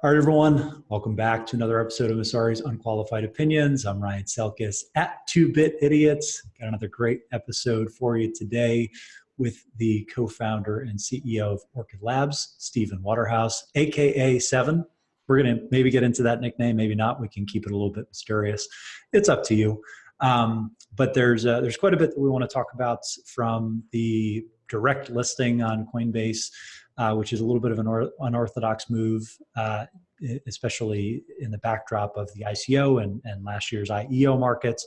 All right, everyone. Welcome back to another episode of Masari's Unqualified Opinions. I'm Ryan Selkis at 2-Bit Idiots. Got another great episode for you today with the co-founder and CEO of Orchid Labs, Seven Waterhouse, aka Seven. We're going to maybe get into that nickname, maybe not. We can keep it a little bit mysterious. It's up to you. But there's quite a bit that we want to talk about from the direct listing on Coinbase, which is a little bit of an unorthodox move, especially in the backdrop of the ICO and last year's IEO markets.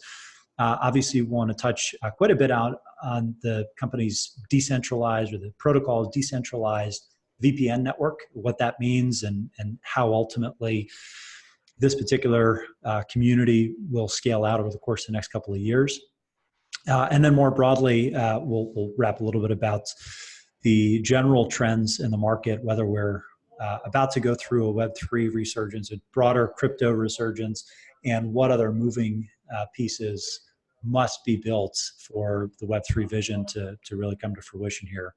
Obviously, we want to touch quite a bit on the company's decentralized, or the protocol's decentralized VPN network, what that means, and how ultimately this particular community will scale out over the course of the next couple of years. And then more broadly, we'll wrap a little bit about the general trends in the market, whether we're about to go through a Web3 resurgence, a broader crypto resurgence, and what other moving pieces must be built for the Web3 vision to really come to fruition here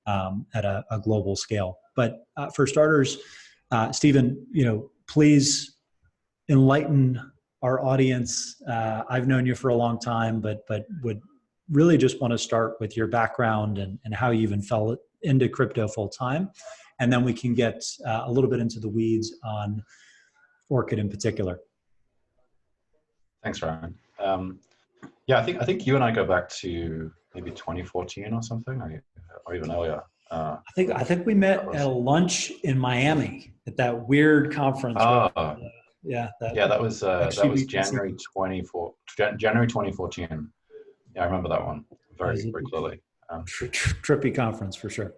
at a global scale. But for starters, Stephen, please enlighten our audience. I've known you for a long time, but would really just want to start with your background and how you even fell into crypto full time. And then we can get a little bit into the weeds on Orchid in particular. Thanks, Ryan. Yeah, I think you and I go back to maybe 2014 or something, or even earlier. I think we met at a lunch in Miami at that weird conference. That was January 2014. Yeah, I remember that one very clearly. Trippy conference for sure.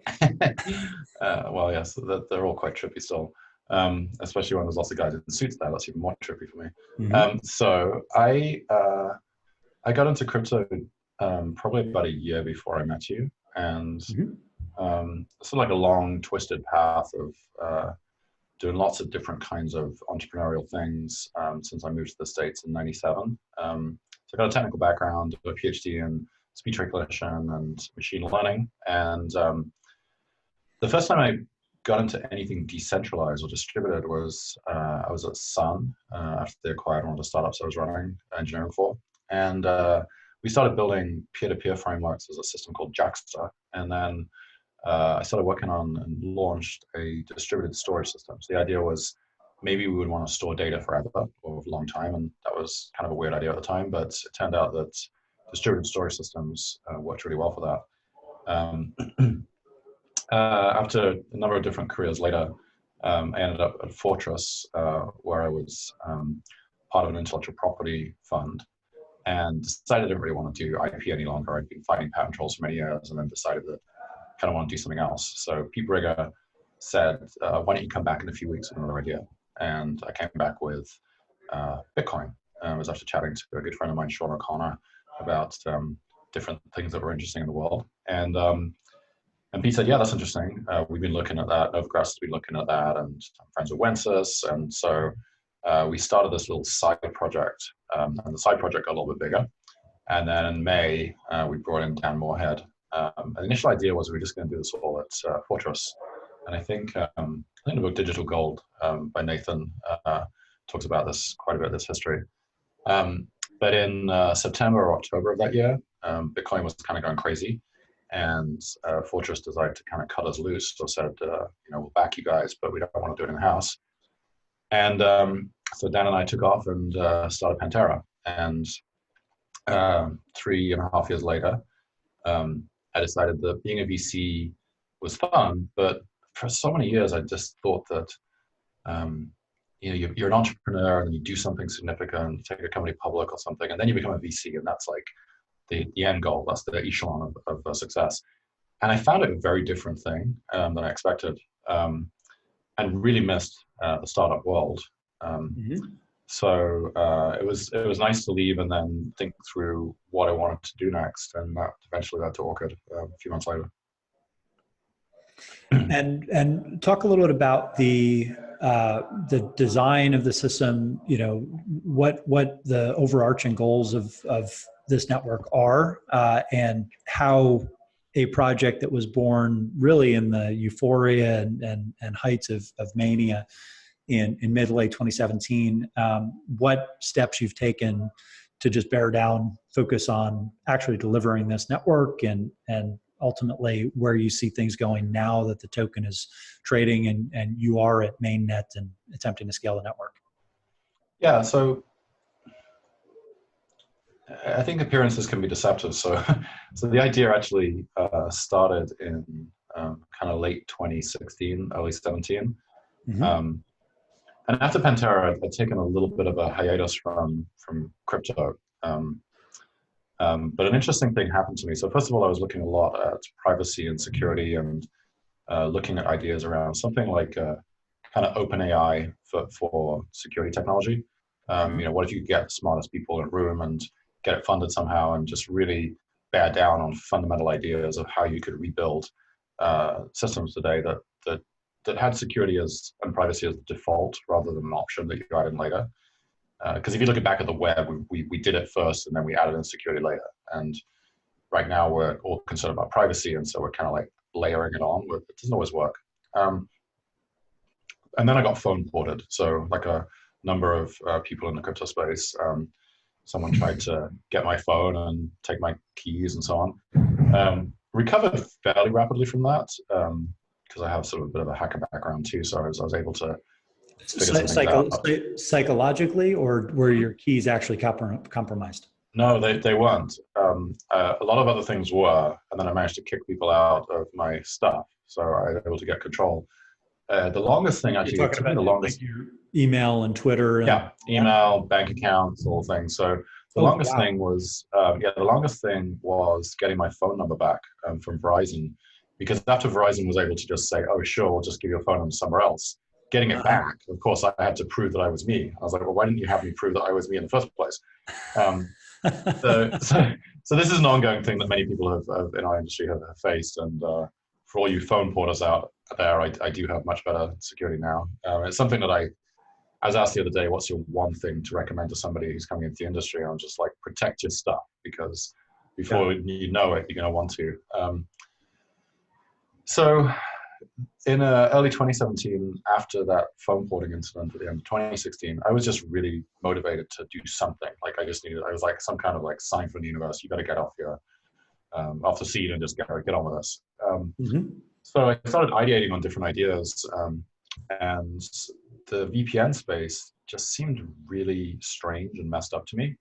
Well, yes, they're all quite trippy still, especially when there's lots of guys in suits there. That's even more trippy for me. Mm-hmm. So I got into crypto probably about a year before I met you, and sort of like a long, twisted path of doing lots of different kinds of entrepreneurial things since I moved to the States in '97. So I got a technical background, a PhD in speech recognition and machine learning. And the first time I got into anything decentralized or distributed was I was at Sun after they acquired one of the startups I was running engineering for. And we started building peer-to-peer frameworks as a system called Jackster. And then I started working on and launched a distributed storage system. So the idea was maybe we would want to store data forever or a long time. And that was kind of a weird idea at the time, but it turned out that distributed storage systems worked really well for that. After a number of different careers later, I ended up at Fortress, where I was part of an intellectual property fund, and decided I didn't really want to do IP any longer. I'd been fighting patent trolls for many years, and then decided that I kind of want to do something else. So Pete Brigger said, why don't you come back in a few weeks with another idea? And I came back with Bitcoin. I was after chatting to a good friend of mine, Sean O'Connor, about different things that were interesting in the world. And Pete said, yeah, that's interesting. We've been looking at that. Novogratz has been looking at that, and I'm friends with Wences. And so we started this little side project, and the side project got a little bit bigger. And then in May, we brought in Dan Moorhead. The initial idea was we were just going to do this all at Fortress. And I think the book Digital Gold by Nathan talks about this quite a bit, this history. But in September or October of that year, Bitcoin was kind of going crazy, and Fortress decided to kind of cut us loose. So said, we'll back you guys, but we don't want to do it in the house. And so Dan and I took off and started Pantera. And 3.5 years later, I decided that being a VC was fun, but for so many years, I just thought that you're an entrepreneur and then you do something significant, take a company public or something, and then you become a VC, and that's like the end goal. That's the echelon of success. And I found it a very different thing than I expected, and really missed the startup world. So it was nice to leave and then think through what I wanted to do next, and that eventually led to Orchid a few months later. And talk a little bit about the design of the system. What the overarching goals of this network are, and how a project that was born really in the euphoria and heights of mania in mid to late 2017. What steps you've taken to just bear down, focus on actually delivering this network, and ultimately where you see things going now that the token is trading and you are at mainnet and attempting to scale the network? Yeah, so I think appearances can be deceptive. So, so the idea actually started in kind of late 2016, early 17. Mm-hmm. And after Pantera, I'd taken a little bit of a hiatus from crypto. But an interesting thing happened to me. So first of all, I was looking a lot at privacy and security, and looking at ideas around something like kind of open AI for security technology. What if you get the smartest people in a room and get it funded somehow, and just really bear down on fundamental ideas of how you could rebuild systems today that had security and privacy as the default rather than an option that you add in later. Because if you look back at the web, we did it first and then we added in security later. And right now we're all concerned about privacy, and so we're kind of like layering it on. It doesn't always work. And then I got phone ported. So like a number of people in the crypto space, someone tried to get my phone and take my keys and so on. Recovered fairly rapidly from that, because I have sort of a bit of a hacker background too. So I was able to figure something out. Psychologically, or were your keys actually compromised? No, they weren't. A lot of other things were, and then I managed to kick people out of my stuff. So I was able to get control. The longest thing actually, it took me the longest. Like your email and Twitter. Yeah, email, bank accounts, all things. So the longest thing was, the longest thing was getting my phone number back from Verizon, because after Verizon was able to just say, "Oh, sure, we'll just give your phone number somewhere else." Getting it back, of course, I had to prove that I was me. I was like, "Well, why didn't you have me prove that I was me in the first place?" So this is an ongoing thing that many people have in our industry have faced, and for all you phone porters out there, I do have much better security now. It's something that I was asked the other day, what's your one thing to recommend to somebody who's coming into the industry? And I'm just like, protect your stuff, because before you know it, you're going to want to. So in early 2017, after that phone porting incident at the end of 2016, I was just really motivated to do something. Like I was like some kind of like sign from the universe. You got to get off the seat and just get on with this. So I started ideating on different ideas, and the VPN space just seemed really strange and messed up to me.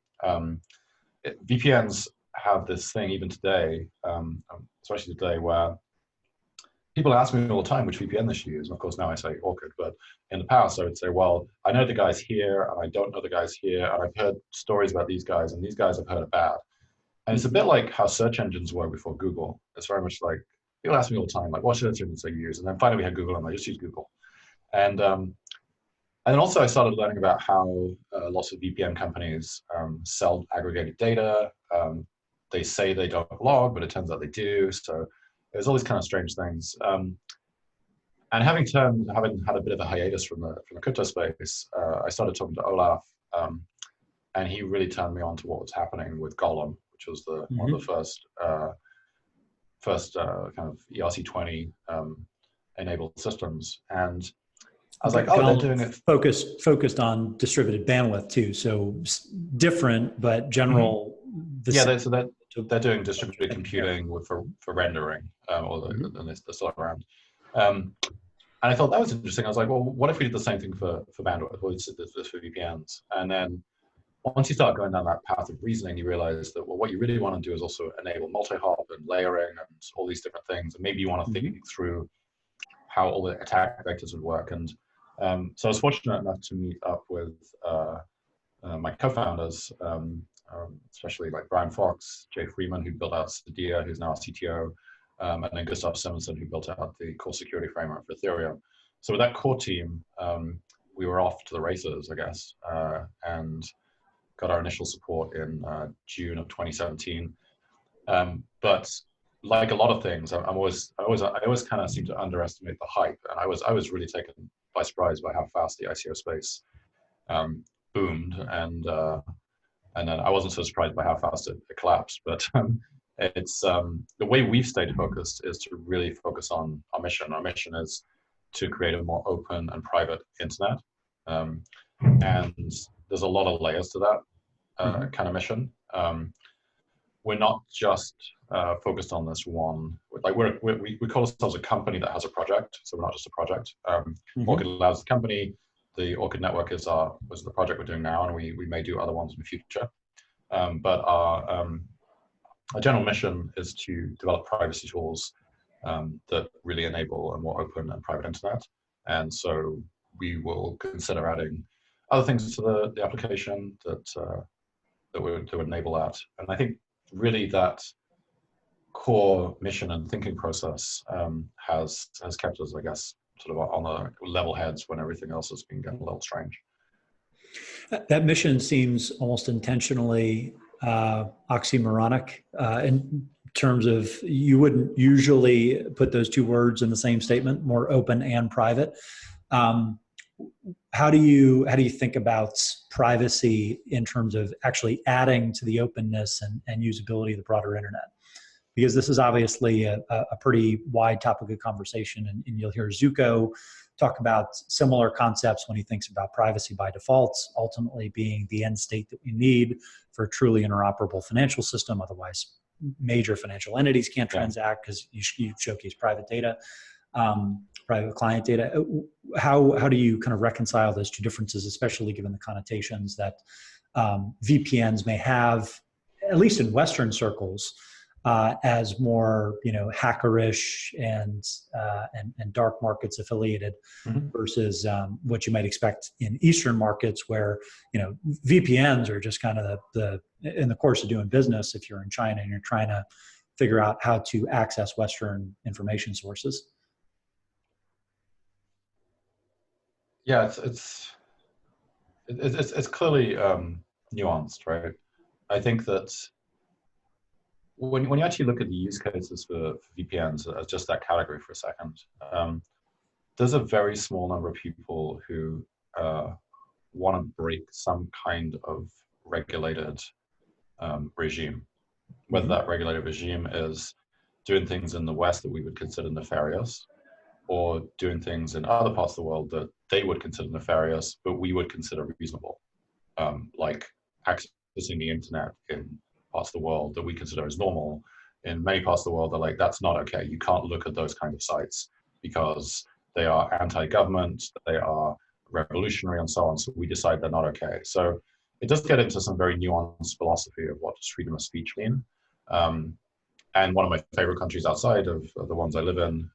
VPNs have this thing even today, especially today, where people ask me all the time which VPN they should use. And of course, now I say Orchid, but in the past I would say, well, I know the guys here and I don't know the guys here, and I've heard stories about these guys and these guys have heard it bad. And it's a bit like how search engines were before Google. It's very much like, people ask me all the time, like, what search engines do you use? And then finally we had Google, and I just use Google. And then also I started learning about how lots of VPN companies sell aggregated data. They say they don't log, but it turns out they do. So there's all these kind of strange things. And having had a bit of a hiatus from the crypto space, I started talking to Olaf, and he really turned me on to what was happening with Golem, which was one of the first kind of ERC20 enabled systems. And I was like, oh, they're doing it focused on distributed bandwidth too. So different, but general. They're doing distributed computing for rendering, and they're still around. And I thought that was interesting. I was like, well, what if we did the same thing for bandwidth? Well, this for VPNs. And then once you start going down that path of reasoning, you realize that, well, what you really want to do is also enable multi-hop and layering and all these different things. And maybe you want to think through how all the attack vectors would work. And so I was fortunate enough to meet up with my co-founders, especially like Brian Fox, Jay Freeman, who built out Sadia, who's now a CTO, and then Gustav Simonson, who built out the core security framework for Ethereum. So with that core team, we were off to the races, I guess, and got our initial support in June of 2017. But like a lot of things, I always kind of seem to underestimate the hype, and I was really taken by surprise by how fast the ICO space boomed, and then I wasn't so surprised by how fast it collapsed. But it's the way we've stayed focused is to really focus on our mission. Our mission is to create a more open and private internet. And there's a lot of layers to that kind of mission. We're not just focused on this one. Like we call ourselves a company that has a project, so we're not just a project. Orchid Lab is the company. The Orchid Network is the project we're doing now, and we may do other ones in the future. But our general mission is to develop privacy tools that really enable a more open and private internet. And so we will consider adding other things to the application that would enable that. And I think really that core mission and thinking process has kept us, I guess, sort of on the level heads when everything else has been getting a little strange. That mission seems almost intentionally oxymoronic in terms of you wouldn't usually put those two words in the same statement, more open and private. How do you think about privacy in terms of actually adding to the openness and usability of the broader internet? Because this is obviously a pretty wide topic of conversation, and you'll hear Zuko talk about similar concepts when he thinks about privacy by default, ultimately being the end state that we need for a truly interoperable financial system. Otherwise, major financial entities can't transact because you showcase private data, private client data. How do you kind of reconcile those two differences, especially given the connotations that VPNs may have, at least in Western circles, as more hackerish and dark markets affiliated versus what you might expect in Eastern markets, where VPNs are just kind of the in the course of doing business. If you're in China and you're trying to figure out how to access Western information sources. Yeah, it's clearly nuanced, right? I think that when you actually look at the use cases for VPNs as just that category for a second, there's a very small number of people who want to break some kind of regulated regime, whether that regulated regime is doing things in the West that we would consider nefarious, or doing things in other parts of the world that they would consider nefarious, but we would consider reasonable, like accessing the internet in parts of the world that we consider as normal. In many parts of the world, they're like, that's not okay. You can't look at those kind of sites because they are anti-government, they are revolutionary, and so on. So we decide they're not okay. So it does get into some very nuanced philosophy of what does freedom of speech mean. And one of my favorite countries outside of the ones I live in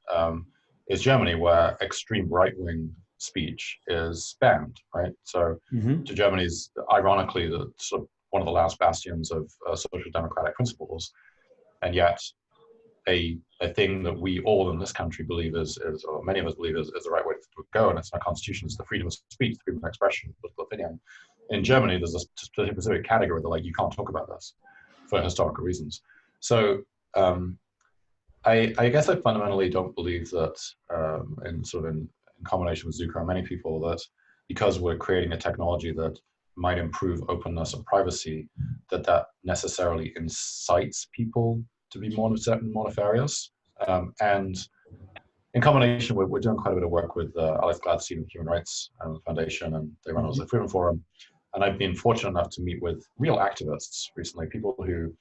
is Germany, where extreme right-wing speech is banned, right? So to Germany's, ironically, the sort of one of the last bastions of social democratic principles, and yet a thing that we all in this country believe is or many of us believe is the right way to go, and it's in our constitution, is the freedom of speech, freedom of expression, political opinion. In Germany, there's a specific category that, like, you can't talk about this for historical reasons. So I guess I fundamentally don't believe that, in combination with Zuko and many people, that because we're creating a technology that might improve openness and privacy, that necessarily incites people to be more nefarious. And in combination, we're doing quite a bit of work with Alex Gladstein of Human Rights Foundation, and they run the Freedom Forum. And I've been fortunate enough to meet with real activists recently, people who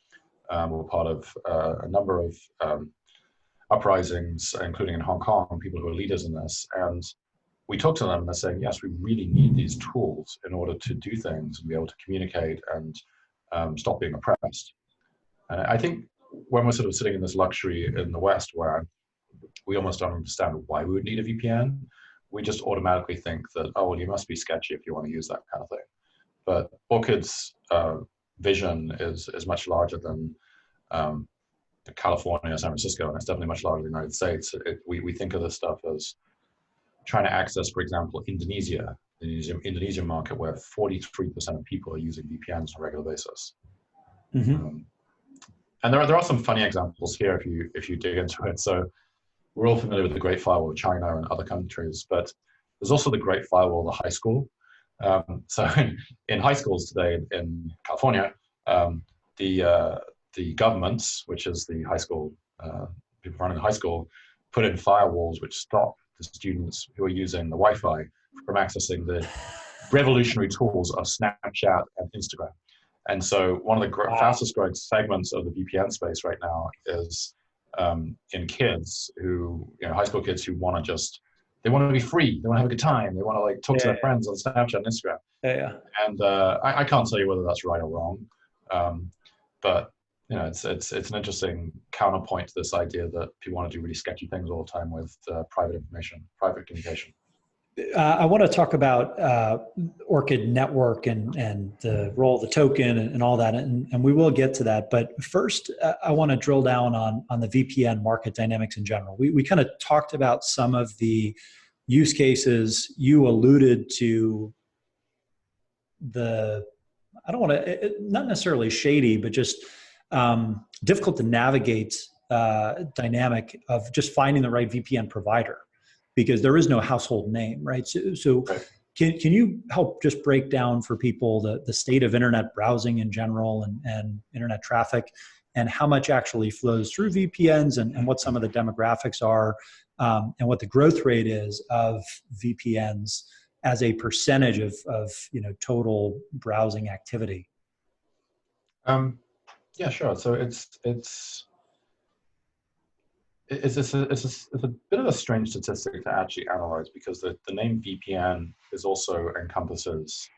were part of a number of uprisings, including in Hong Kong, people who are leaders in this. And we talked to them and they're saying, yes, we really need these tools in order to do things and be able to communicate and stop being oppressed. And I think when we're sort of sitting in this luxury in the West where we almost don't understand why we would need a VPN, we just automatically think that, oh, well, you must be sketchy if you want to use that kind of thing. But Orchid's vision is much larger than California, San Francisco, and it's definitely much larger than the United States. We think of this stuff as trying to access, for example, Indonesia, the Indonesian market, where 43% of people are using VPNs on a regular basis. And there are some funny examples here if you dig into it. So we're all familiar with the Great Firewall of China and other countries, but there's also the Great Firewall of the high school. So in high schools today in California, the governments, which is the high school, people running the high school, put in firewalls which stop the students who are using the Wi-Fi from accessing the revolutionary tools are Snapchat and Instagram. And so one of the fastest growing segments of the VPN space right now is in kids who, high school kids who they want to be free. They want to have a good time. They want to like talk to their friends on Snapchat and Instagram. Yeah. And I can't tell you whether that's right or wrong. But it's an interesting counterpoint to this idea that people want to do really sketchy things all the time with private information, private communication. I want to talk about Orchid Network and the role of the token and all that, and we will get to that. But first, I want to drill down on the VPN market dynamics in general. We kind of talked about some of the use cases. You alluded to I don't want to, not necessarily shady, but just difficult to navigate dynamic of just finding the right VPN provider, because there is no household name, right? So right. Can you help just break down for people the state of internet browsing in general and internet traffic, and how much actually flows through VPNs, and what some of the demographics are, and what the growth rate is of VPNs as a percentage of total browsing activity? Yeah, sure. So it's a bit of a strange statistic to actually analyze, because the name VPN also encompasses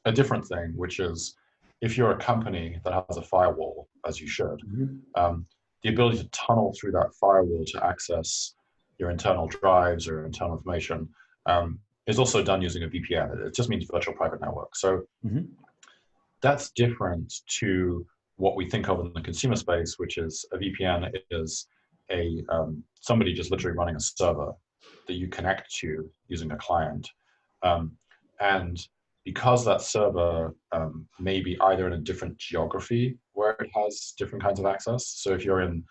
a different thing, which is if you're a company that has a firewall, as you should, the ability to tunnel through that firewall to access your internal drives or internal information is also done using a VPN. It just means virtual private network. So that's different to what we think of in the consumer space, which is a VPN is somebody just literally running a server that you connect to using a client. And because that server may be either in a different geography where it has different kinds of access. So if you're in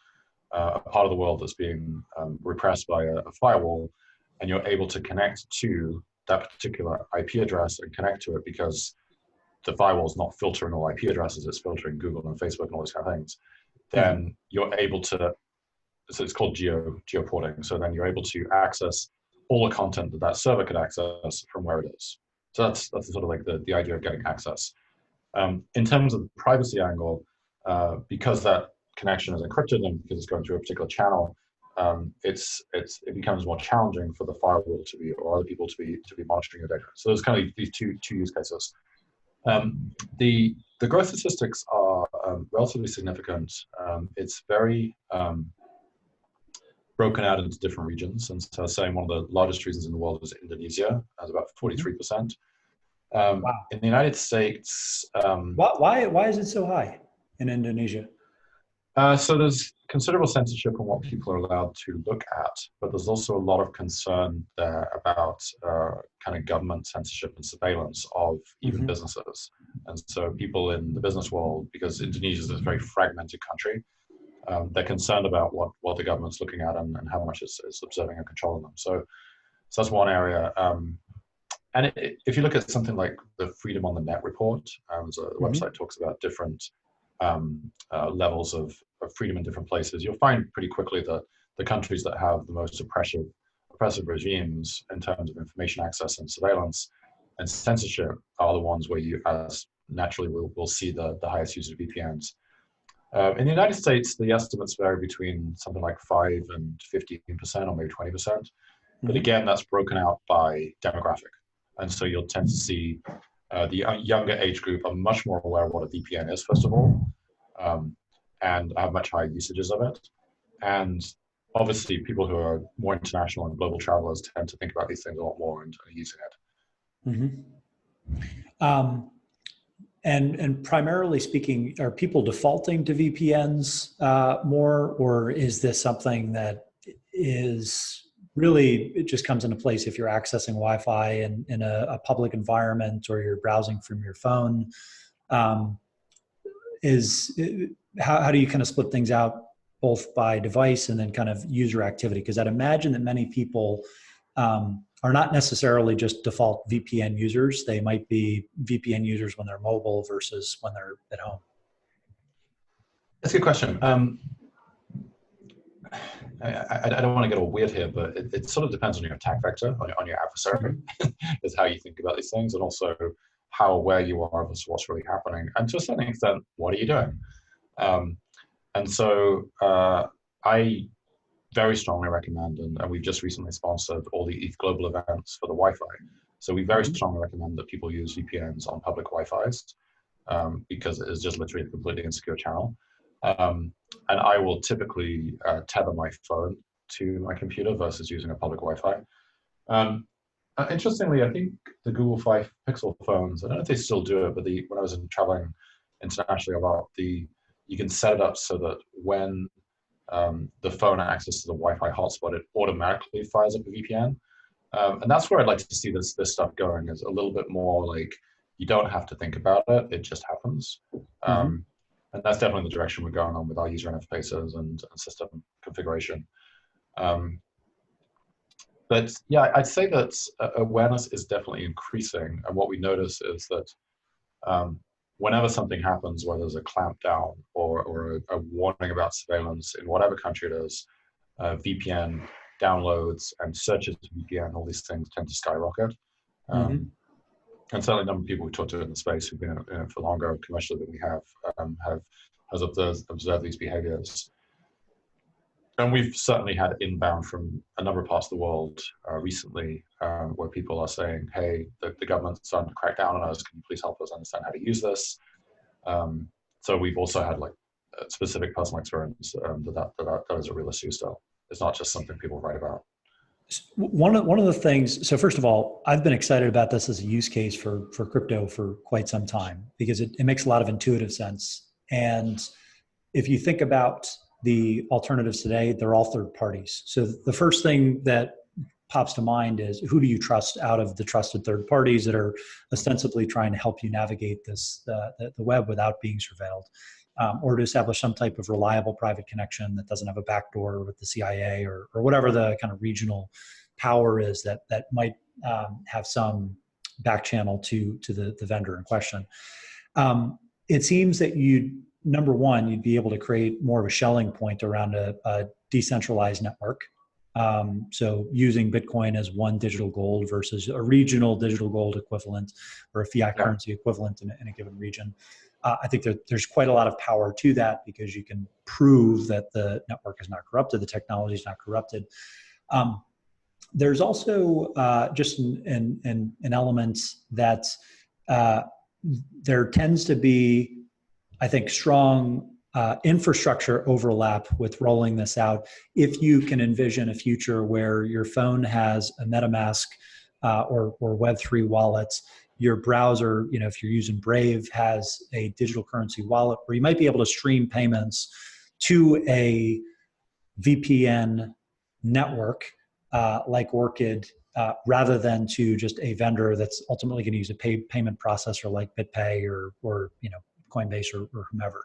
a part of the world that's being repressed by a firewall, and you're able to connect to that particular IP address and connect to it because the firewall is not filtering all IP addresses, it's filtering Google and Facebook and all those kind of things, then you're able to, so it's called geoporting. So then you're able to access all the content that server could access from where it is. So that's sort of like the idea of getting access. In terms of the privacy angle, because that connection is encrypted and because it's going through a particular channel, it becomes more challenging for the firewall or other people to be monitoring your data. So there's kind of these two use cases. The growth statistics are relatively significant. It's very broken out into different regions, and so I was saying one of the largest regions in the world is Indonesia, has about 43%. Wow. In the United States, why is it so high in Indonesia? So there's considerable censorship on what people are allowed to look at, but there's also a lot of concern there about kind of government censorship and surveillance of even businesses. And so people in the business world, because Indonesia is a very fragmented country, they're concerned about what the government's looking at and how much it's observing and controlling them. So that's one area. And if you look at something like the Freedom on the Net report, so the website talks about different levels of freedom in different places, you'll find pretty quickly that the countries that have the most oppressive regimes in terms of information access and surveillance and censorship are the ones where you, as naturally, will see the highest use of VPNs. In the United States, the estimates vary between something like 5 and 15%, or maybe 20%. But again, that's broken out by demographic. And so you'll tend to see the younger age group are much more aware of what a VPN is, first of all, and have much higher usages of it. And obviously, people who are more international and global travelers tend to think about these things a lot more and are using it. And primarily speaking, are people defaulting to VPNs more, or is this something that is really, it just comes into place if you're accessing Wi-Fi in a public environment or you're browsing from your phone? How do you kind of split things out both by device and then kind of user activity? Because I'd imagine that many people are not necessarily just default VPN users. They might be VPN users when they're mobile versus when they're at home. That's a good question. I don't want to get all weird here, but it sort of depends on your attack vector, on your adversary, is how you think about these things, and also how aware you are of what's really happening, and to a certain extent, what are you doing? And so I very strongly recommend, and we've just recently sponsored all the ETH global events for the Wi-Fi. So we very strongly recommend that people use VPNs on public Wi-Fis because it is just literally a completely insecure channel. And I will typically tether my phone to my computer versus using a public Wi-Fi. Interestingly, I think the Google 5 Pixel phones, I don't know if they still do it, but when I was traveling internationally you can set it up so that when the phone access to the Wi-Fi hotspot, it automatically fires up a VPN. And that's where I'd like to see this stuff going, is a little bit more like you don't have to think about it, it just happens. And that's definitely the direction we're going on with our user interfaces and system configuration. But yeah, I'd say that awareness is definitely increasing. And what we notice is that whenever something happens, where there's a clampdown or a warning about surveillance in whatever country it is, VPN downloads and searches of VPN, all these things tend to skyrocket. And certainly a number of people we talked to in the space who've been in it for longer commercially than we have observed these behaviors. And we've certainly had inbound from a number of parts of the world recently where people are saying, hey, the government's starting to crack down on us. Can you please help us understand how to use this? So we've also had like a specific personal experience that is a real issue still. It's not just something people write about. One of the things, so first of all, I've been excited about this as a use case for crypto for quite some time because it makes a lot of intuitive sense. And if you think about the alternatives today, they're all third parties. So the first thing that pops to mind is, who do you trust out of the trusted third parties that are ostensibly trying to help you navigate the web without being surveilled? Or to establish some type of reliable private connection that doesn't have a backdoor with the CIA or whatever the kind of regional power is that might have some back channel to the vendor in question. It seems that number one, you'd be able to create more of a Schelling point around a decentralized network. So using Bitcoin as one digital gold versus a regional digital gold equivalent or a fiat currency equivalent in a given region. I think there's quite a lot of power to that because you can prove that the network is not corrupted, the technology is not corrupted. There's also just an element that there tends to be, I think, strong infrastructure overlap with rolling this out. If you can envision a future where your phone has a MetaMask or Web3 wallets, your browser, if you're using Brave, has a digital currency wallet where you might be able to stream payments to a VPN network like Orchid, rather than to just a vendor that's ultimately going to use a payment processor like BitPay or Coinbase or whomever.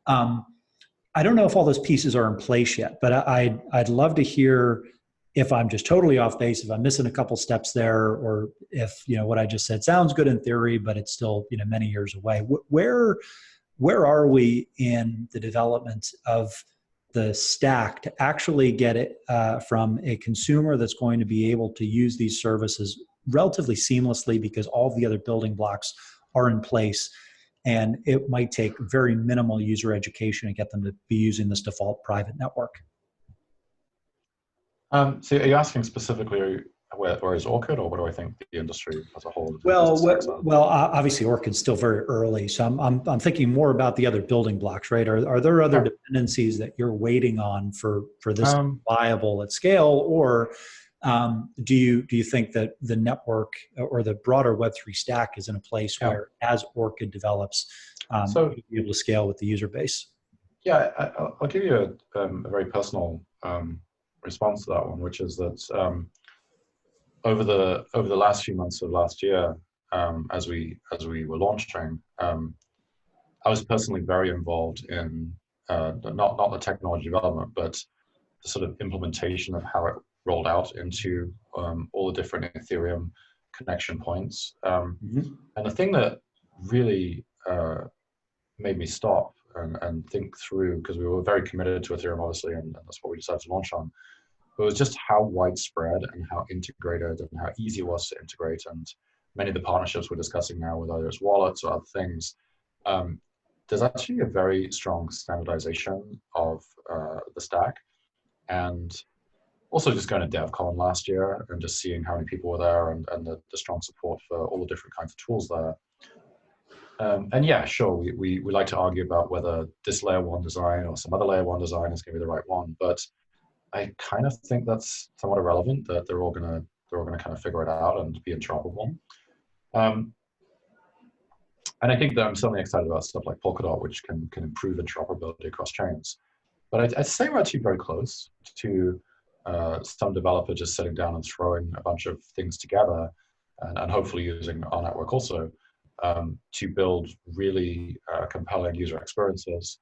I don't know if all those pieces are in place yet, but I'd love to hear if I'm just totally off base, if I'm missing a couple steps there, or if what I just said sounds good in theory, but it's still many years away. Where are we in the development of the stack to actually get it from a consumer that's going to be able to use these services relatively seamlessly because all the other building blocks are in place, and it might take very minimal user education to get them to be using this default private network? So are you asking specifically where is Orchid, or what do I think the industry as a whole? Well, obviously Orchid's still very early, so I'm thinking more about the other building blocks, right? Are there other dependencies that you're waiting on for this viable at scale, or do you think that the network or the broader Web3 stack is in a place where, as Orchid develops, you'll be able to scale with the user base? Yeah, I'll give you a very personal response to that one, which is that over the last few months of last year, as we were launching, I was personally very involved in not the technology development, but the sort of implementation of how it rolled out into all the different Ethereum connection points. And the thing that really made me stop and think through, because we were very committed to Ethereum, obviously, and that's what we decided to launch on. But it was just how widespread and how integrated and how easy it was to integrate. And many of the partnerships we're discussing now with either its wallets or other things, there's actually a very strong standardization of the stack. And also just going to DevCon last year and just seeing how many people were there and the strong support for all the different kinds of tools there. And yeah, sure, we like to argue about whether this layer one design or some other layer one design is going to be the right one, but I kind of think that's somewhat irrelevant, that they're all gonna kind of figure it out and be interoperable. And I think that I'm certainly excited about stuff like Polkadot, which can improve interoperability across chains. But I'd say we're actually very close to some developer just sitting down and throwing a bunch of things together, and hopefully using our network also to build really compelling user experiences.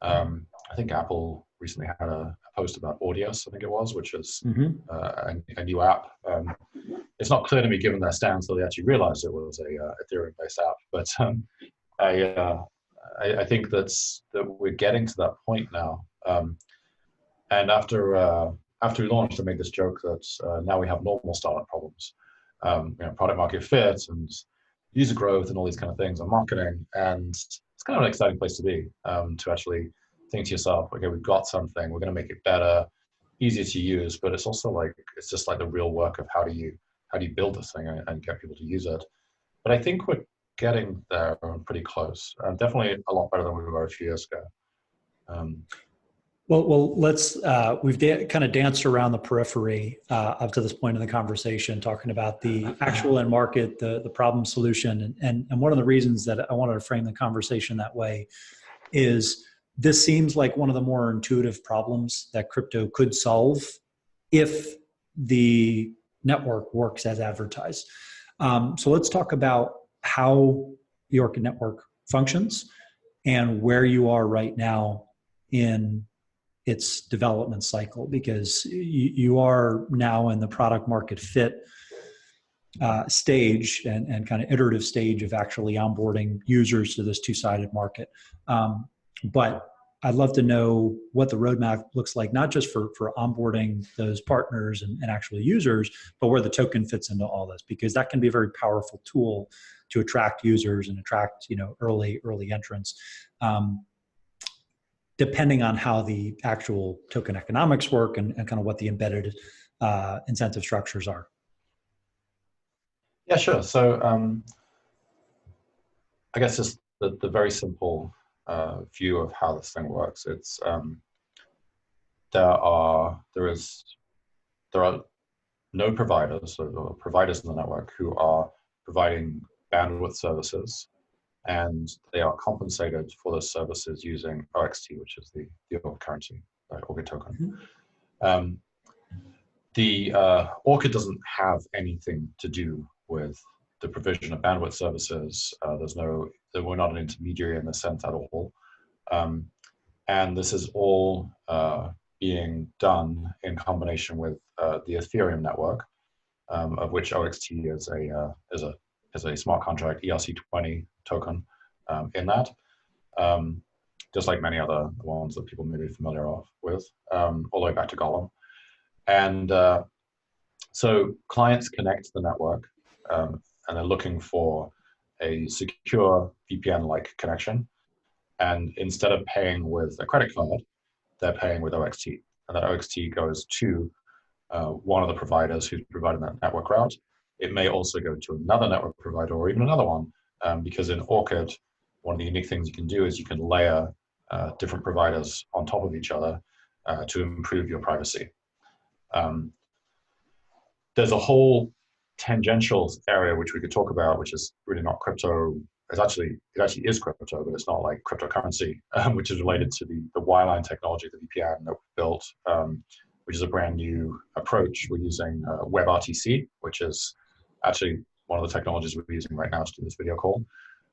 I think Apple recently had a post about Audius, I think it was, which is a new app. It's not clear to me, given their stance, that they actually realized it was a Ethereum-based app. But I think that we're getting to that point now. And after we launched, I made this joke that now we have normal startup problems, product market fit and user growth and all these kind of things, and marketing. And it's kind of an exciting place to be, to actually think to yourself, okay, we've got something, we're going to make it better, easier to use, but it's also like, it's just like the real work of how do you build this thing and get people to use it. But I think we're getting there pretty close. Definitely a lot better than we were a few years ago. Well, let's, we've kind of danced around the periphery up to this point in the conversation, talking about the actual end market, the problem solution. And one of the reasons that I wanted to frame the conversation that way is this seems like one of the more intuitive problems that crypto could solve if the network works as advertised. So let's talk about how the Orchid network functions and where you are right now in its development cycle, because you are now in the product market fit stage and kind of iterative stage of actually onboarding users to this two-sided market. But I'd love to know what the roadmap looks like, not just for onboarding those partners and actual users, but where the token fits into all this, because that can be a very powerful tool to attract users and attract early entrants. Depending on how the actual token economics work and kind of what the embedded incentive structures are. Yeah, sure. So I guess just the very simple view of how this thing works. It's there are no providers or providers in the network who are providing bandwidth services, and they are compensated for those services using OXT, which is the Orchid currency, Orchid token. The Orchid doesn't have anything to do with the provision of bandwidth services. We're not an intermediary in this sense at all. And this is all being done in combination with the Ethereum network, of which OXT is a smart contract ERC20 token in that, just like many other ones that people may be familiar with, all the way back to Gollum. And so clients connect to the network, and they're looking for a secure VPN-like connection. And instead of paying with a credit card, they're paying with OXT. And that OXT goes to one of the providers who's providing that network route. It may also go to another network provider or even another one, because in Orchid, one of the unique things you can do is you can layer different providers on top of each other to improve your privacy. There's a whole tangential area which we could talk about, which is really not crypto. It actually is crypto, but it's not like cryptocurrency, which is related to the wireline technology, the VPN that we built, which is a brand new approach. We're using WebRTC, which is actually one of the technologies we're using right now to do this video call.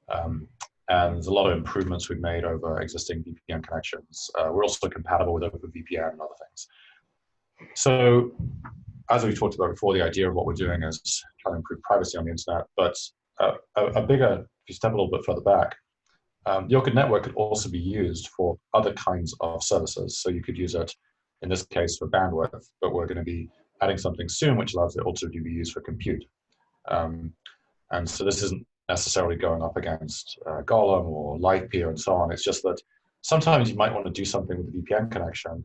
And there's a lot of improvements we've made over existing VPN connections. We're also compatible with OpenVPN and other things. So as we talked about before, the idea of what we're doing is trying to improve privacy on the internet. But if you step a little bit further back, the Orchid network could also be used for other kinds of services. So you could use it, in this case, for bandwidth, but we're going to be adding something soon which allows it also to be used for compute. And so this isn't necessarily going up against Golem or LivePeer and so on. It's just that sometimes you might want to do something with the VPN connection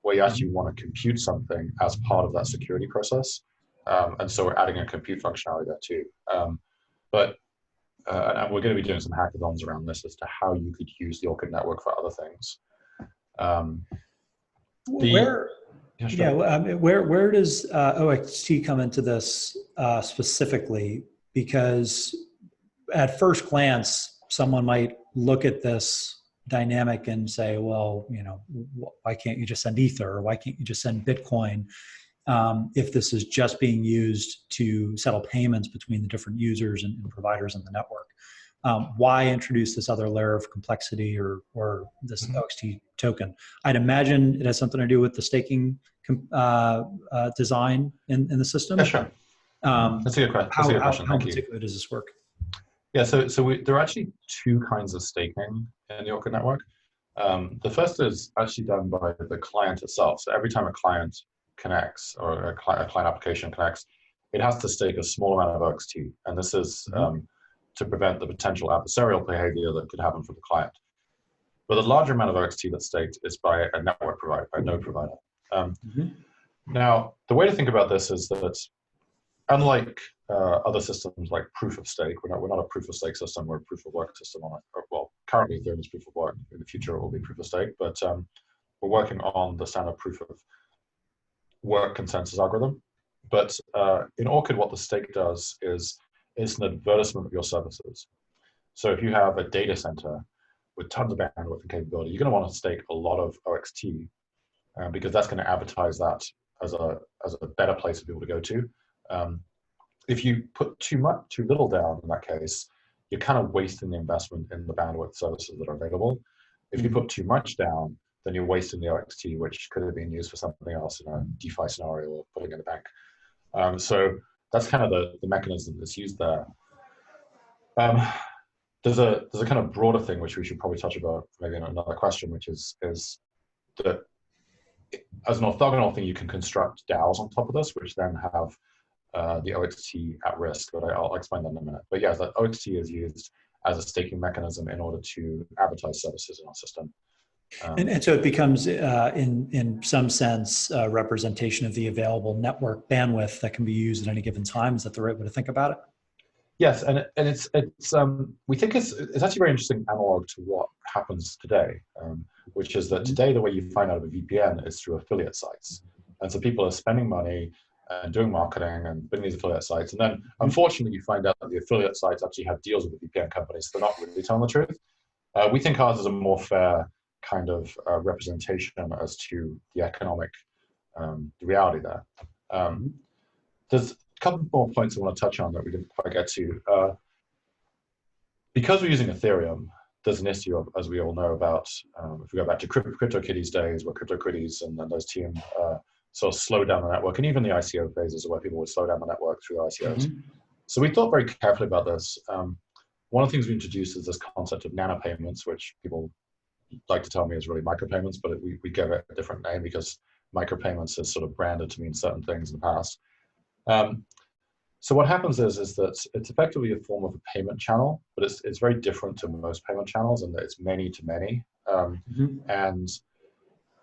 where you actually want to compute something as part of that security process. And so we're adding a compute functionality there too. And we're going to be doing some hackathons around this as to how you could use the Orchid network for other things. Where does OXT come into this specifically? Because at first glance, someone might look at this dynamic and say, well, why can't you just send Ether, or why can't you just send Bitcoin if this is just being used to settle payments between the different users and providers in the network? Why introduce this other layer of complexity or this OXT token? I'd imagine it has something to do with the staking design in the system. Yeah, sure. That's a good question. How particularly does this work? Yeah, so there are actually two kinds of staking in the Orchid network. The first is actually done by the client itself. So every time a client connects or a client application connects, it has to stake a small amount of OXT. And this is to prevent the potential adversarial behavior that could happen for the client. But the larger amount of OXT that's staked is by a network provider, by a node provider. Now, the way to think about this is that unlike other systems like proof of stake, we're not a proof of stake system, we're a proof of work system on it. Well, currently Ethereum is proof of work. In the future, it will be proof of stake, but we're working on the standard proof of work consensus algorithm. But in Orchid, what the stake does is it's an advertisement of your services. So if you have a data center with tons of bandwidth and capability, you're going to want to stake a lot of OXT because that's going to advertise that as a better place for people to go to. If you put too little down in that case, you're kind of wasting the investment in the bandwidth services that are available. If you put too much down, then you're wasting the OXT, which could have been used for something else in a DeFi scenario or putting in the bank. So that's kind of the mechanism that's used there. There's a kind of broader thing which we should probably touch about maybe in another question, which is that as an orthogonal thing, you can construct DAOs on top of this, which then have the OXT at risk, but I'll explain that in a minute. But yeah, the OXT is used as a staking mechanism in order to advertise services in our system. And so it becomes, in some sense, a representation of the available network bandwidth that can be used at any given time. Is that the right way to think about it? Yes, and it's we think it's actually very interesting analog to what happens today, which is that today the way you find out of a VPN is through affiliate sites, and so people are spending money and doing marketing and building these affiliate sites, and then unfortunately you find out that the affiliate sites actually have deals with the VPN companies, so they're not really telling the truth. We think ours is a more fair kind of representation as to the economic reality there. There's a couple more points I want to touch on that we didn't quite get to. Because we're using Ethereum, there's an issue of, as we all know about, if we go back to CryptoKitties days, where CryptoKitties and then those team sort of slowed down the network, and even the ICO phases where people would slow down the network through ICOs. So we thought very carefully about this. One of the things we introduced is this concept of nanopayments, which people like to tell me is really micropayments, but we gave it a different name because micropayments is sort of branded to mean certain things in the past. So what happens is that it's effectively a form of a payment channel, but it's very different to most payment channels in that it's many to many. And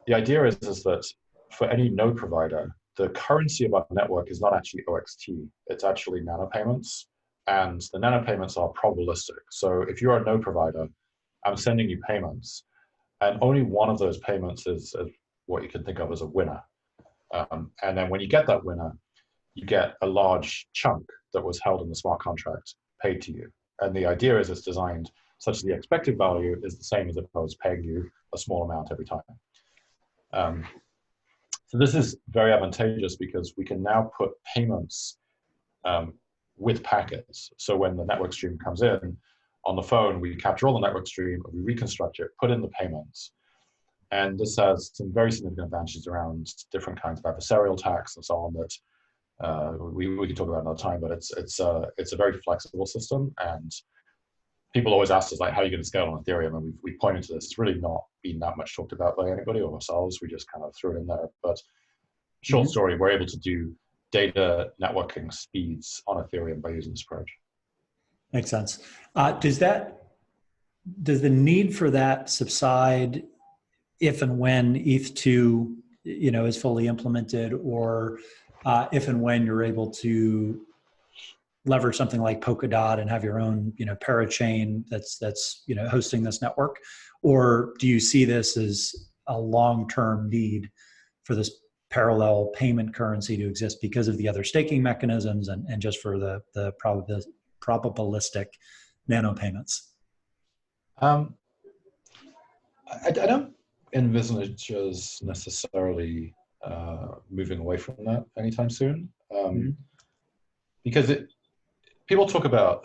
the idea is that for any node provider, the currency of our network is not actually OXT, it's actually nanopayments. And the nanopayments are probabilistic. So if you're a node provider, I'm sending you payments, and only one of those payments is what you can think of as a winner. And then when you get that winner, you get a large chunk that was held in the smart contract paid to you. And the idea is it's designed such that the expected value is the same as if I was paying you a small amount every time. So this is very advantageous because we can now put payments with packets. So when the network stream comes in, on the phone, we capture all the network stream, we reconstruct it, put in the payments. And this has some very significant advantages around different kinds of adversarial attacks and so on that we can talk about another time, but it's a very flexible system, and people always ask us, like, how are you going to scale on Ethereum? And we've pointed to this. It's really not been that much talked about by anybody or ourselves. We just kind of threw it in there. But short story, we're able to do data networking speeds on Ethereum by using this approach. Makes sense. Does the need for that subside if and when ETH2, is fully implemented, or if and when you're able to leverage something like Polkadot and have your own, parachain that's hosting this network? Or do you see this as a long-term need for this parallel payment currency to exist because of the other staking mechanisms and just for the probabilistic nano payments? I don't envisage us necessarily moving away from that anytime soon, because people talk about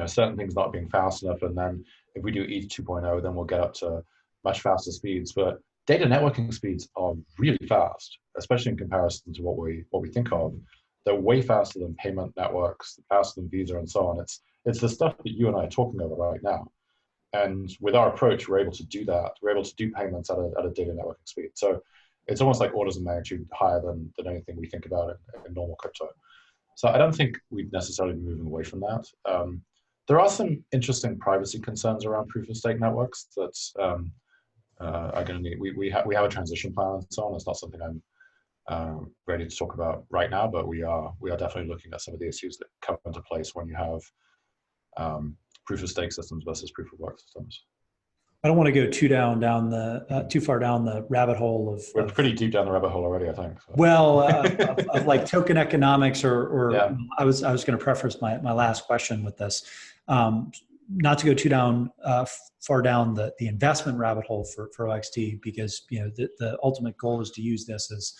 certain things not being fast enough, and then if we do ETH 2.0, then we'll get up to much faster speeds. But data networking speeds are really fast, especially in comparison to what we think of. They're way faster than payment networks, faster than Visa, and so on. It's the stuff that you and I are talking about right now. And with our approach, we're able to do that. We're able to do payments at a data networking speed. So it's almost like orders of magnitude higher than anything we think about in normal crypto. So I don't think we'd necessarily be moving away from that. There are some interesting privacy concerns around proof of stake networks that are going to need. We have a transition plan and so on. It's not something I'm ready to talk about right now, but we are definitely looking at some of the issues that come into place when you have proof of stake systems versus proof of work systems. I don't want to go too far down the rabbit hole of. We're pretty deep down the rabbit hole already, I think. So. Well, of like token economics, or yeah. I was going to preface my last question with this, not to go too far down the investment rabbit hole for OXT, because the ultimate goal is to use this as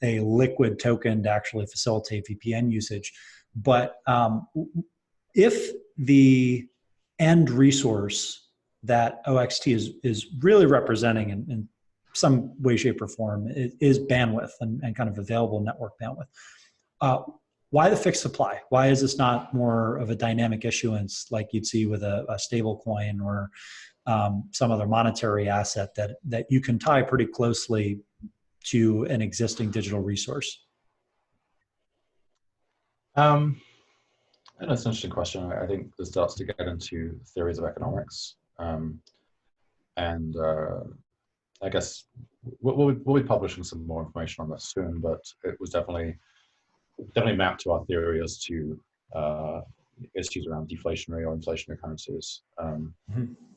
a liquid token to actually facilitate VPN usage. But if the end resource that OXT is really representing in some way, shape, or form is bandwidth and kind of available network bandwidth, why the fixed supply? Why is this not more of a dynamic issuance like you'd see with a stable coin or some other monetary asset that you can tie pretty closely to an existing digital resource? That's an interesting question. I think this starts to get into theories of economics. I guess we'll be publishing some more information on this soon, but it was definitely mapped to our theory as to issues around deflationary or inflationary currencies.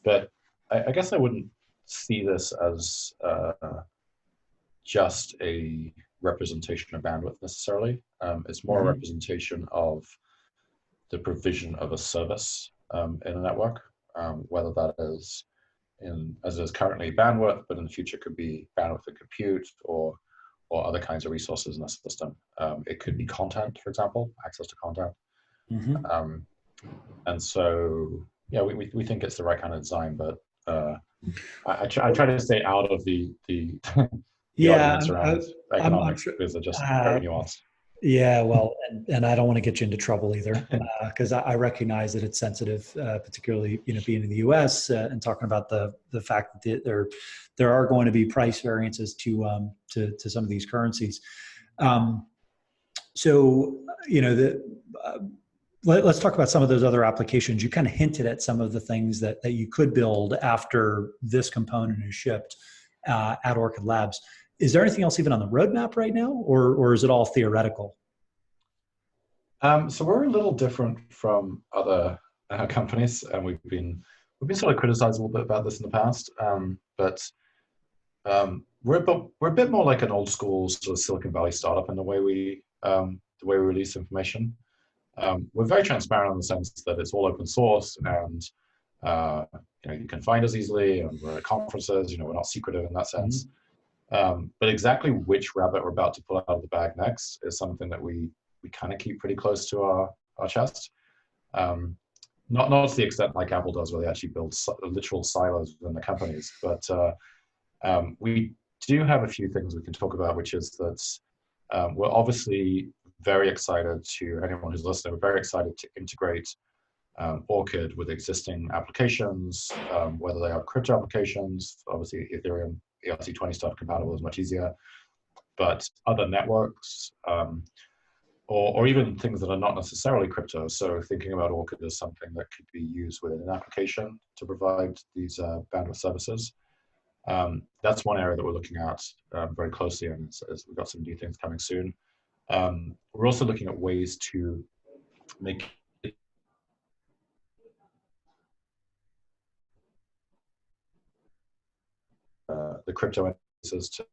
But I guess I wouldn't see this as just a representation of bandwidth necessarily. It's more a representation of the provision of a service in a network, whether that is as it is currently bandwidth, but in the future could be bandwidth for compute or other kinds of resources in the system. It could be content, for example, access to content. And so, yeah, we think it's the right kind of design, but I try to stay out of the arguments around economics because they're just very nuanced. Yeah, well, and I don't want to get you into trouble either, because I recognize that it's sensitive, particularly being in the U.S. And talking about the fact that there are going to be price variances to some of these currencies. So let's talk about some of those other applications. You kind of hinted at some of the things that you could build after this component is shipped at Orchid Labs. Is there anything else even on the roadmap right now, or is it all theoretical? So we're a little different from other companies, and we've been sort of criticized a little bit about this in the past. But we're a bit more like an old school sort of Silicon Valley startup in the way we release information. We're very transparent in the sense that it's all open source, and you can find us easily, and we're at conferences. We're not secretive in that sense. But exactly which rabbit we're about to pull out of the bag next is something that we kind of keep pretty close to our chest. Not to the extent like Apple does, where they actually build literal silos within the companies. But we do have a few things we can talk about, which is that we're obviously very excited to, anyone who's listening, we're very excited to integrate Orchid with existing applications, whether they are crypto applications. Obviously, Ethereum ERC20 stuff compatible is much easier, but other networks, or even things that are not necessarily crypto. So thinking about Orchid as something that could be used within an application to provide these bandwidth services. That's one area that we're looking at very closely, and as we've got some new things coming soon. We're also looking at ways to make the crypto entities to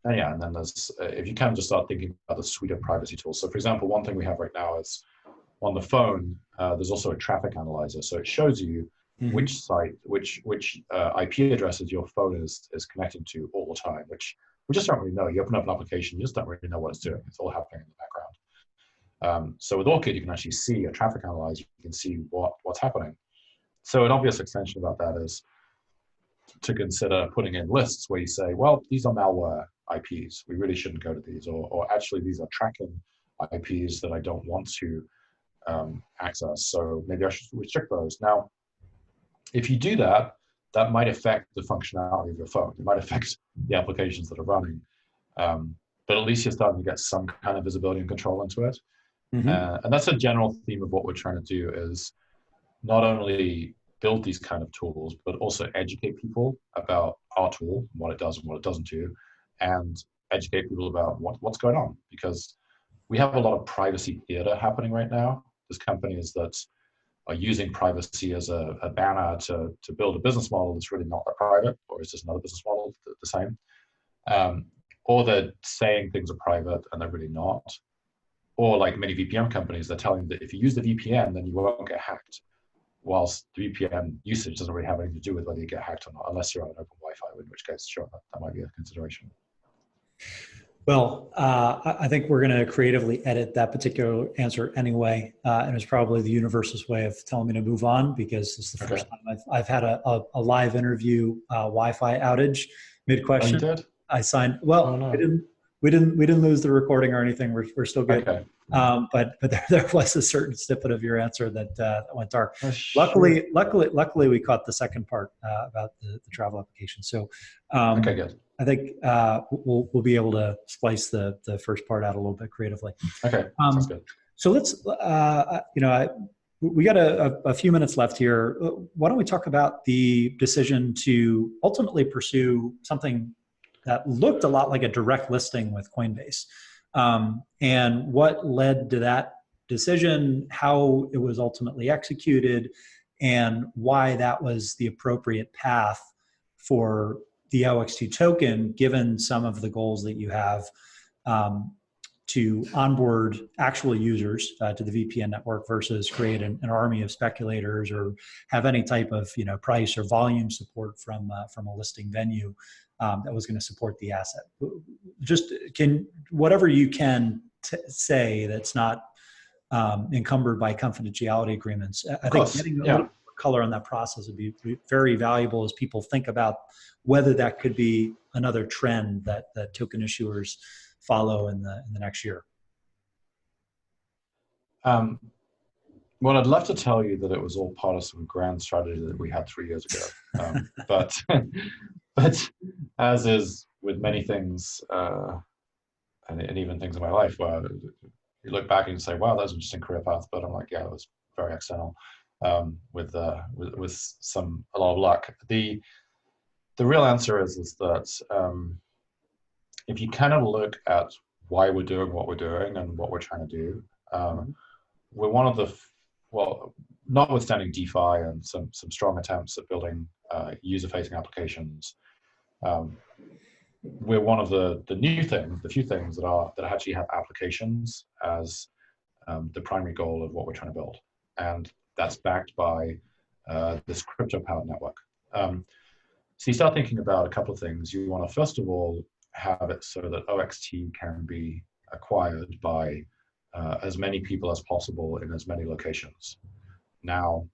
and then there's if you can just start thinking about the suite of privacy tools. So for example, one thing we have right now is on the phone, there's also a traffic analyzer. So it shows you which site, which IP addresses your phone is connecting to all the time, which we just don't really know. You open up an application, you just don't really know what it's doing. It's all happening in the background. So with Orchid, you can actually see a traffic analyzer. You can see what's happening. So an obvious extension about that is to consider putting in lists where you say, well, these are malware IPs. We really shouldn't go to these, or actually these are tracking IPs that I don't want to access. So maybe I should restrict those. Now, if you do that, that might affect the functionality of your phone. It might affect the applications that are running. But at least you're starting to get some kind of visibility and control into it. And that's a general theme of what we're trying to do, is not only build these kind of tools, but also educate people about our tool, what it does and what it doesn't do, and educate people about what's going on. Because we have a lot of privacy theater happening right now. There's companies that are using privacy as a banner to build a business model that's really not that private, or is just another business model the same. Or they're saying things are private and they're really not. Or like many VPN companies, they're telling you that if you use the VPN, then you won't get hacked. Whilst the VPN usage doesn't really have anything to do with whether you get hacked or not, unless you're on open Wi-Fi, in which case, sure, that might be a consideration. Well, I think we're going to creatively edit that particular answer anyway, and it's probably the universe's way of telling me to move on, because it's the first time I've had a live interview Wi-Fi outage mid-question. Oh, you did? I signed. Well, oh, no. we didn't lose the recording or anything. We're still good. Okay. But there was a certain snippet of your answer that went dark. Luckily, we caught the second part about the travel application. So okay, good. I think we'll be able to splice the first part out a little bit creatively. Okay, sounds good. So let's we got a few minutes left here. Why don't we talk about the decision to ultimately pursue something that looked a lot like a direct listing with Coinbase, and what led to that decision, how it was ultimately executed, and why that was the appropriate path for the OX2 token, given some of the goals that you have to onboard actual users to the VPN network versus create an army of speculators, or have any type of price or volume support from a listing venue that was going to support the asset. Just whatever you can say that's not encumbered by confidentiality agreements. I think getting a little more color on that process would be very valuable as people think about whether that could be another trend that token issuers follow in the next year. Well, I'd love to tell you that it was all part of some grand strategy that we had 3 years ago, but as is with many things, and even things in my life, where you look back and you say, "Wow, that was an interesting career path," but I'm like, "Yeah, it was very accidental, with a lot of luck." The real answer is that if you kind of look at why we're doing what we're doing and what we're trying to do, we're one of the, well, notwithstanding DeFi and some strong attempts at building user-facing applications, we're one of the few things that actually have applications as the primary goal of what we're trying to build, and that's backed by this crypto-powered network. So you start thinking about a couple of things. You want to, first of all, have it so that OXT can be acquired by as many people as possible in as many locations. Now,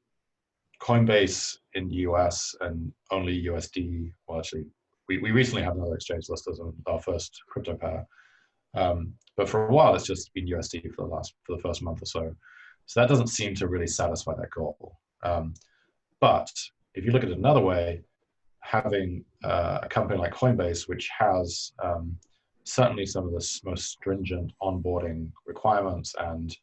Coinbase in the US and only USD, well, actually we recently had another exchange list as our first crypto pair. But for a while, it's just been USD for the first month or so. So that doesn't seem to really satisfy that goal. But if you look at it another way, having a company like Coinbase, which has certainly some of the most stringent onboarding requirements and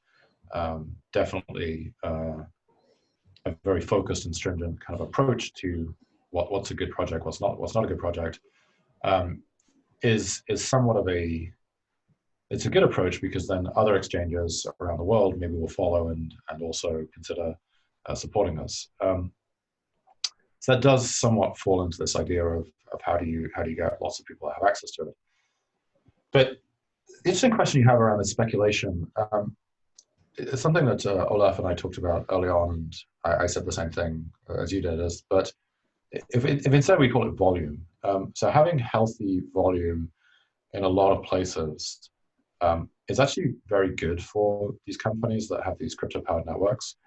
definitely a very focused and stringent kind of approach to what's a good project, what's not a good project, is somewhat of it's a good approach, because then other exchanges around the world maybe will follow and also consider supporting us. So that does somewhat fall into this idea of how do you get lots of people to have access to it. But the interesting question you have around this speculation, it's something that Olaf and I talked about early on, and I said the same thing as you did, but if instead we call it volume, so having healthy volume in a lot of places is actually very good for these companies that have these crypto-powered networks.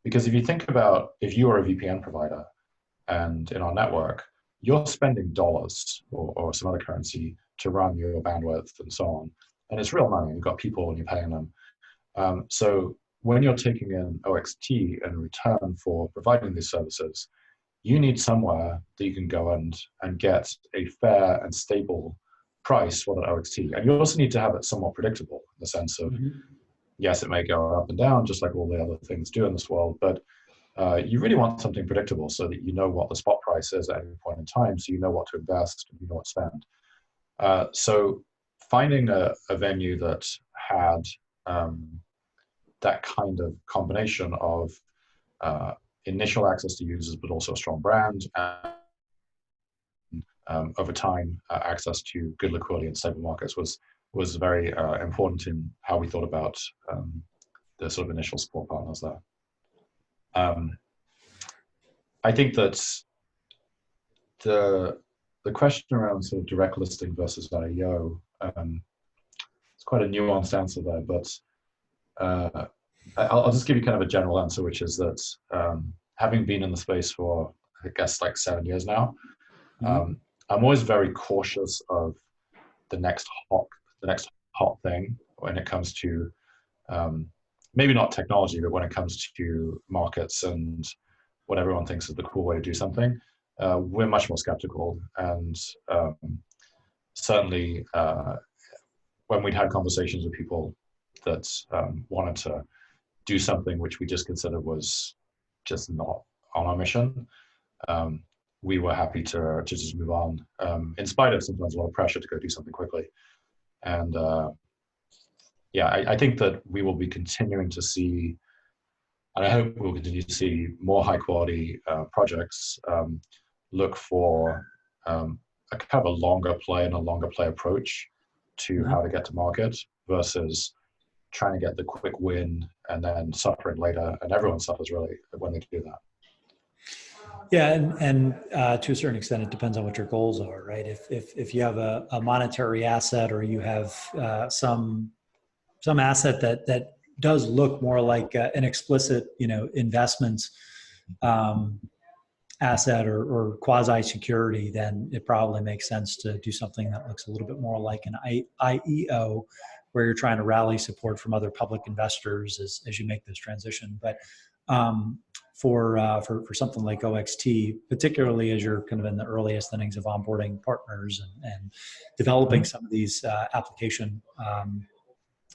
Because if you think about, if you are a VPN provider and in our network, you're spending dollars or some other currency to run your bandwidth and so on. And it's real money. You've got people and you're paying them. So when you're taking in OXT in return for providing these services, you need somewhere that you can go and get a fair and stable price for that OXT. And you also need to have it somewhat predictable in the sense of, yes, it may go up and down just like all the other things do in this world, but you really want something predictable so that you know what the spot price is at any point in time, so you know what to invest and you know what to spend. So finding a venue that had that kind of combination of initial access to users, but also a strong brand, and over time access to good liquidity and stable markets was very important in how we thought about the sort of initial support partners there. I think that the question around sort of direct listing versus IEO, it's quite a nuanced answer there, but I'll just give you kind of a general answer, which is that having been in the space for, I guess, like 7 years now, I'm always very cautious of the next hot thing when it comes to maybe not technology, but when it comes to markets and what everyone thinks is the cool way to do something. We're much more skeptical, and certainly when we'd had conversations with people that wanted to do something which we just considered was just not on our mission, we were happy to just move on, in spite of sometimes a lot of pressure to go do something quickly. And yeah, I think that we will be continuing to see, and I hope we'll continue to see more high quality projects look for a kind of a longer play and a longer play approach to how to get to market versus trying to get the quick win and then suffering later. And everyone suffers really when they do that. Yeah, and to a certain extent, it depends on what your goals are, right? If you have a monetary asset, or you have some asset that does look more like an explicit, investments asset or quasi security, then it probably makes sense to do something that looks a little bit more like an IEO, where you're trying to rally support from other public investors as you make this transition. But for something like OXT, particularly as you're kind of in the earliest innings of onboarding partners and developing some of these application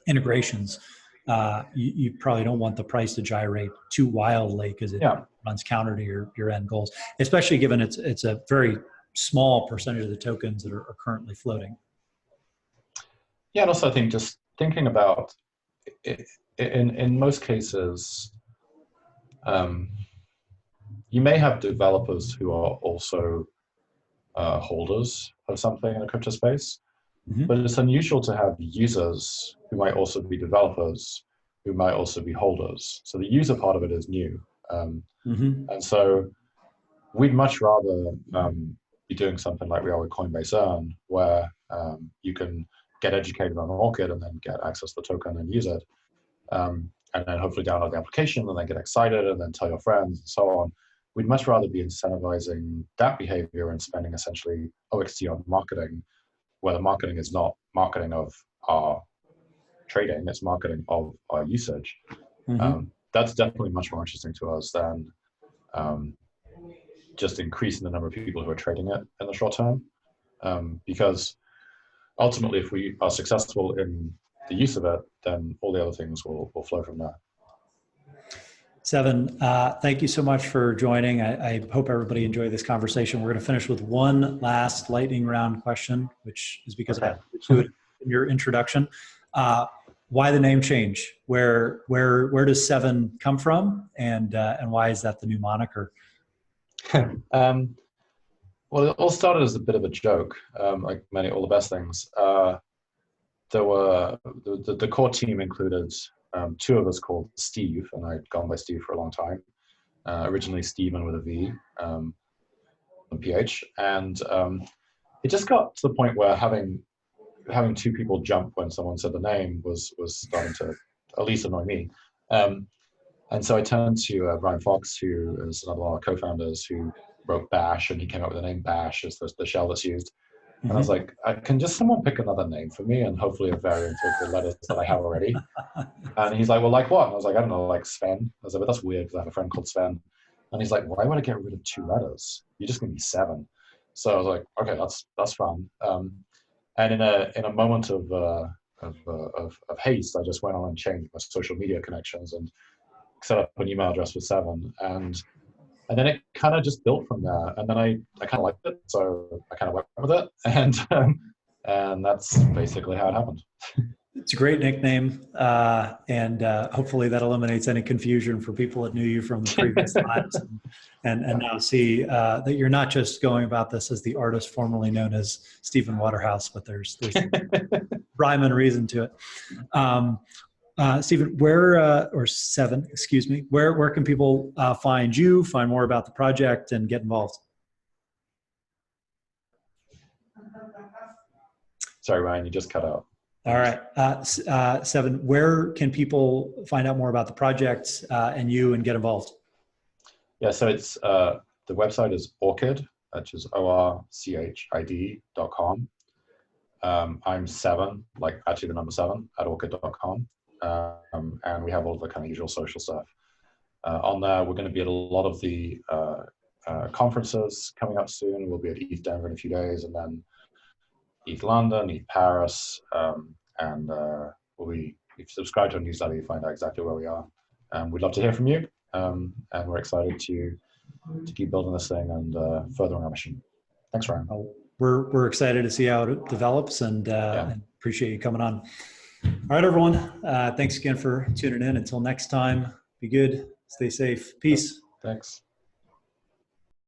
integrations, you probably don't want the price to gyrate too wildly, because it runs counter to your end goals, especially given it's a very small percentage of the tokens that are currently floating. Yeah, and also I think just thinking about it, in most cases, you may have developers who are also holders of something in a crypto space, but it's unusual to have users who might also be developers, who might also be holders. So the user part of it is new. And so we'd much rather be doing something like we are with Coinbase Earn, where you can get educated on Orchid and then get access to the token and use it. And then hopefully download the application and then get excited and then tell your friends and so on. we'd much rather be incentivizing that behavior and spending essentially OXT on marketing, where the marketing is not marketing of our trading, it's marketing of our usage. That's definitely much more interesting to us than just increasing the number of people who are trading it in the short term. Because ultimately, if we are successful in the use of it, then all the other things will flow from there. Seven, thank you so much for joining. I hope everybody enjoyed this conversation. We're going to finish with one last lightning round question, which is because I do it in your introduction. Why the name change? Where does Seven come from, and why is that the new moniker? Well, it all started as a bit of a joke, like all the best things. There were the core team included two of us called Steve, and I'd gone by Steve for a long time. Originally Stephen with a V, and PH, and it just got to the point where having two people jump when someone said the name was starting to at least annoy me. And so I turned to Brian Fox, who is another one of our co-founders, who wrote Bash, and he came up with the name Bash as the shell that's used. And I was like, can just someone pick another name for me, and hopefully a variant of the letters that I have already? And he's like, well, like what? And I was like, I don't know, like Sven. I was like, but that's weird because I have a friend called Sven. And he's like, why would I get rid of two letters? You're just gonna be Seven. So I was like, okay, that's fun. And in a moment of haste, I just went on and changed my social media connections and set up an email address for Seven, and then it kind of just built from there. And then I kind of liked it, so I kind of went with it, and that's basically how it happened. It's a great nickname, and hopefully that eliminates any confusion for people that knew you from the previous lives, and now see that you're not just going about this as the artist formerly known as Stephen Waterhouse, but there's rhyme and reason to it. Stephen, or Seven, excuse me, where can people find you, find more about the project, and get involved? Sorry, Ryan, you just cut out. All right. Seven, where can people find out more about the project and you and get involved? Yeah, so it's the website is Orchid, which is orchid.com. I'm Seven, like actually the number 7 at orchid.com. And we have all the kind of usual social stuff. On there, we're going to be at a lot of the conferences coming up soon. We'll be at ETH Denver in a few days, and then ETH London, ETH Paris, and if you subscribe to our newsletter, you find out exactly where we are. We'd love to hear from you, and we're excited to keep building this thing and furthering our mission. Thanks, Ryan. We're excited to see how it develops, and appreciate you coming on. All right, everyone. Thanks again for tuning in. Until next time, be good, stay safe. Peace. Thanks.